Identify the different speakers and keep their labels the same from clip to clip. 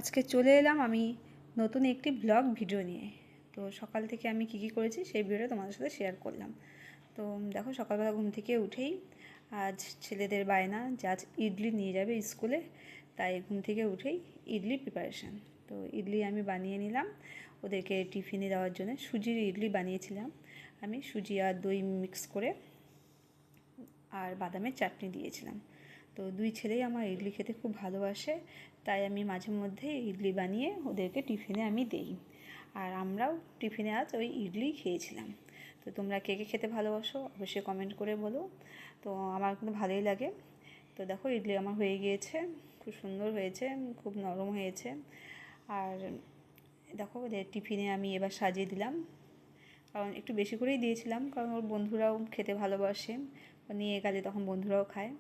Speaker 1: আজকে চলে এলাম আমি নতুন একটি ব্লগ ভিডিও নিয়ে। তো সকাল থেকে আমি কী করেছি সেই ভিডিওটা তোমাদের সাথে শেয়ার করলাম। তো দেখো, সকালবেলা ঘুম থেকে উঠেই আজ ছেলেদের বায়না যে আজ ইডলি নিয়ে যাবে স্কুলে, তাই ঘুম থেকে উঠেই ইডলি প্রিপারেশান। তো ইডলি আমি বানিয়ে নিলাম ওদেরকে টিফিনে দেওয়ার জন্য। সুজির ইডলি বানিয়েছিলাম আমি, সুজি আর দই মিক্স করে, আর বাদামের চাটনি দিয়েছিলাম। তো দুই ছেলেই আমার ইডলি খেতে খুব ভালোবাসে, তাই আমি মাঝে মধ্যে ইডলি বানিয়ে ওদেরকে টিফিনে আমি দেই। আর আমরাও টিফিনে আজ ওই ইডলি খেয়েছিলাম। তো তোমরা কে কে খেতে ভালোবাসো অবশ্যই কমেন্ট করে বলো। তো আমার কিন্তু ভালোই লাগে। তো দেখো, ইডলি আমার হয়ে গিয়েছে, খুব সুন্দর হয়েছে, খুব নরম হয়েছে। আর দেখো, ওদের টিফিনে আমি এবার সাজিয়ে দিলাম, কারণ একটু বেশি করেই দিয়েছিলাম, কারণ ওর বন্ধুরাও খেতে ভালোবাসে, নিয়ে গেলে তখন বন্ধুরাও খায়।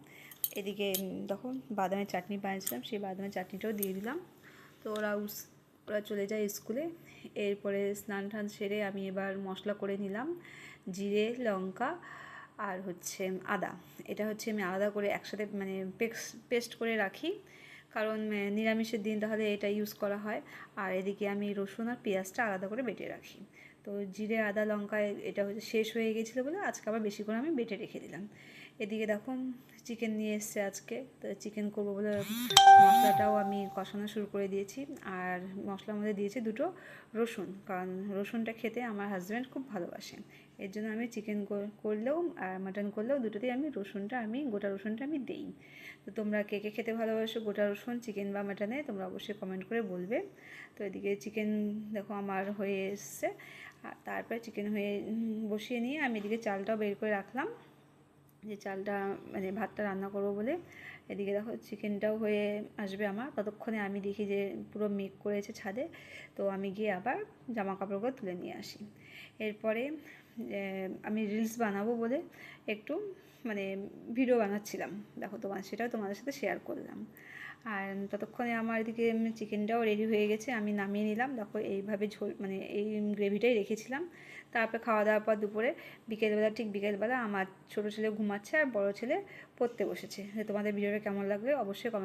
Speaker 1: এদিকে তখন বাদামের চাটনি বানিয়েছিলাম, সেই বাদামের চাটনিটাও দিয়ে দিলাম। তো ওরা চলে যায় স্কুলে। এরপরে স্নান টান সেরে আমি এবার মশলা করে নিলাম, জিরে, লঙ্কা আর হচ্ছে আদা। এটা হচ্ছে আমি আলাদা করে একসাথে মানে পেস্ট করে রাখি, কারণ নিরামিষের দিন তাহলে এটা ইউজ করা হয়। আর এদিকে আমি রসুন আর পেঁয়াজটা আলাদা করে বেটে রাখি। তো জিরে, আদা, লঙ্কা এটা হচ্ছে শেষ হয়ে গেছিলো বলে আজকে আবার বেশি করে আমি বেটে রেখে দিলাম। এদিকে দেখো, চিকেন নিয়ে এসছে আজকে, তো চিকেন করবো বলে মশলাটাও আমি কষানো শুরু করে দিয়েছি। আর মশলার মধ্যে দিয়েছি দুটো রসুন, কারণ রসুনটা খেতে আমার হাজব্যান্ড খুব ভালোবাসেন। এর জন্য আমি চিকেন করলেও আর মাটন করলেও দুটোতেই আমি গোটা রসুনটা আমি দিই। তো তোমরা কে কে খেতে ভালোবাসো গোটা রসুন চিকেন বা মাটনে, তোমরা অবশ্যই কমেন্ট করে বলবে। তো এদিকে চিকেন দেখো আমার হয়ে এসছে। আর তারপরে চিকেন হয়ে বসিয়ে নিয়ে আমি এদিকে চালটাও বের করে রাখলাম, যে চালটা মানে ভাতটা রান্না করবো বলে। এদিকে দেখো, চিকেনটাও হয়ে আসবে আমার, ততক্ষণে আমি দেখি যে পুরো মেঘ করেছে ছাদে। তো আমি গিয়ে আবার জামা কাপড়গুলো তুলে নিয়ে আসি। এরপরে আমি রিলস বানাবো বলে একটু মানে ভিডিও বানাচ্ছিলাম, দেখো সেটাও তোমাদের সাথে শেয়ার করলাম। আর ততক্ষণে আমার এদিকে চিকেনটাও রেডি হয়ে গেছে, আমি নামিয়ে নিলাম। দেখো, এইভাবে ঝোল মানে এই গ্রেভিটাই রেখেছিলাম। তারপরে খাওয়া দাওয়ার পর দুপুরে ঠিক বিকেলবেলা আমার ছোটো ছেলে ঘুমাচ্ছে আর বড় ছেলে পড়তে বসেছে। তোমাদের ভিডিওটা কেমন লাগবে অবশ্যই কমেন্ট